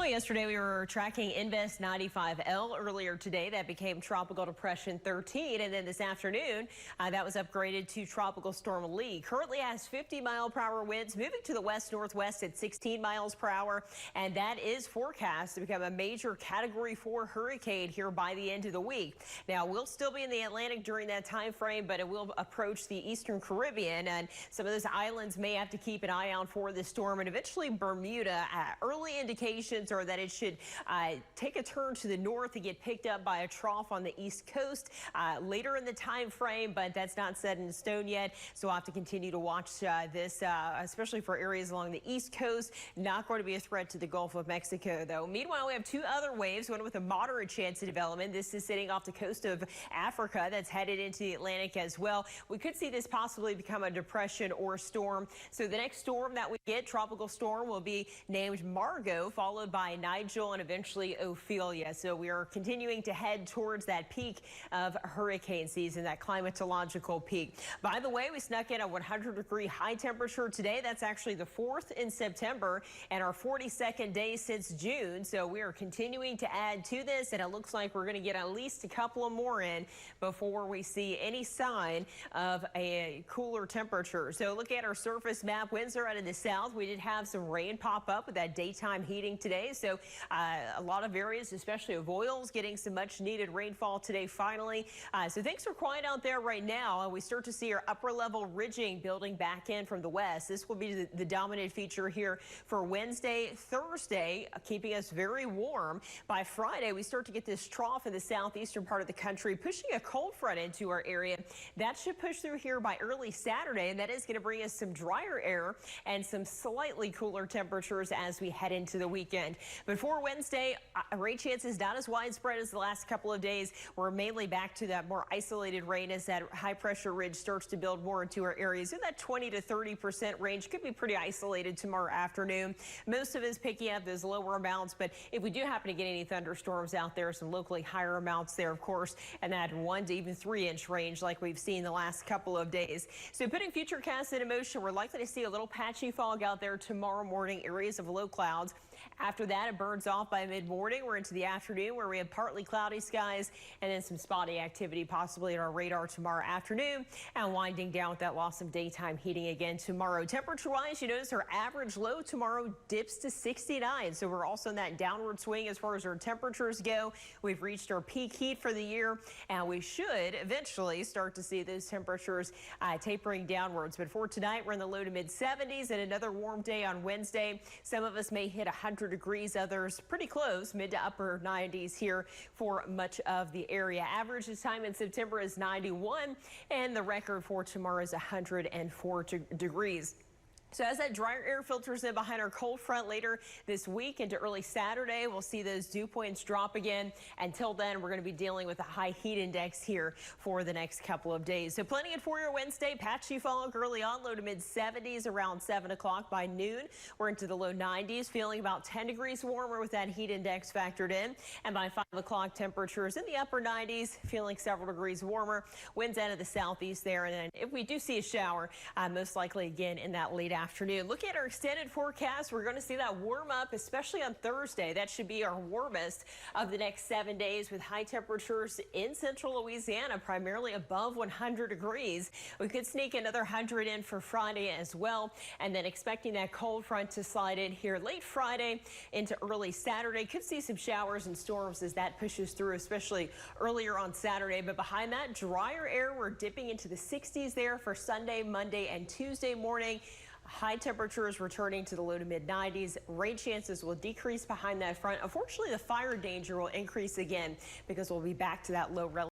Well, yesterday we were tracking Invest 95L. Earlier today, that became Tropical Depression 13. And then this afternoon, that was upgraded to Tropical Storm Lee. Currently has 50-mile-per-hour winds, moving to the west-northwest at 16 miles per hour. And that is forecast to become a major Category 4 hurricane here by the end of the week. Now, we'll still be in the Atlantic during that time frame, but it will approach the eastern Caribbean. And some of those islands may have to keep an eye out for this storm. And eventually, Bermuda, early indications are that it should take a turn to the north and get picked up by a trough on the east coast later in the time frame, but that's not set in stone yet. So we'll have to continue to watch this, especially for areas along the east coast. Not going to be a threat to the Gulf of Mexico, though. Meanwhile, we have two other waves, one with a moderate chance of development. This is sitting off the coast of Africa that's headed into the Atlantic as well. We could see this possibly become a depression or storm. So the next storm that we get, tropical storm, will be named Margot, followed by Nigel and eventually Ophelia. So we are continuing to head towards that peak of hurricane season, that climatological peak. By the way, we snuck in a 100-degree high temperature today. That's actually the 4th in September and our 42nd day since June. So we are continuing to add to this, and it looks like we're going to get at least a couple of more in before we see any sign of a cooler temperature. So look at our surface map. Winds are out of the south. We did have some rain pop up with that daytime heating today. So a lot of areas, especially of oils, getting some much needed rainfall today finally. So things are quiet out there right now. We start to see our upper level ridging building back in from the west. This will be the dominant feature here for Wednesday, Thursday, keeping us very warm. By Friday, we start to get this trough in the southeastern part of the country, pushing a cold front into our area. That should push through here by early Saturday, and that is going to bring us some drier air and some slightly cooler temperatures as we head into the weekend. But for Wednesday, rain chances not as widespread as the last couple of days. We're mainly back to that more isolated rain as that high pressure ridge starts to build more into our areas. In that 20 to 30% range, could be pretty isolated tomorrow afternoon. Most of it is picking up those lower amounts, but if we do happen to get any thunderstorms out there, some locally higher amounts there, of course, and that 1 to even 3-inch range like we've seen the last couple of days. So putting futurecasts into motion, we're likely to see a little patchy fog out there tomorrow morning, areas of low clouds. After that, it burns off by mid-morning. We're into the afternoon where we have partly cloudy skies and then some spotty activity possibly on our radar tomorrow afternoon, and winding down with that loss of daytime heating again tomorrow. Temperature-wise, you notice our average low tomorrow dips to 69. So we're also in that downward swing as far as our temperatures go. We've reached our peak heat for the year, and we should eventually start to see those temperatures tapering downwards. But for tonight, we're in the low to mid-70s and another warm day on Wednesday. Some of us may hit 100 degrees, others pretty close, mid to upper 90s here for much of the area. Average this time in September is 91, and the record for tomorrow is 104 degrees. So as that drier air filters in behind our cold front later this week into early Saturday, we'll see those dew points drop again. Until then, we're going to be dealing with a high heat index here for the next couple of days. So plenty it for your Wednesday. Patchy fog early on, low to mid 70s around 7 o'clock. By noon, we're into the low 90s, feeling about 10 degrees warmer with that heat index factored in. And by 5 o'clock, temperatures in the upper 90s, feeling several degrees warmer. Winds out of the southeast there. And then if we do see a shower, most likely again in that late afternoon. Look at our extended forecast. We're going to see that warm up, especially on Thursday. That should be our warmest of the next 7 days with high temperatures in central Louisiana, primarily above 100 degrees. We could sneak another 100 in for Friday as well. And then expecting that cold front to slide in here late Friday into early Saturday. Could see some showers and storms as that pushes through, especially earlier on Saturday. But behind that, drier air, we're dipping into the 60s there for Sunday, Monday, and Tuesday morning. High temperatures returning to the low to mid 90s. Rain chances will decrease behind that front. Unfortunately, the fire danger will increase again because we'll be back to that low relative.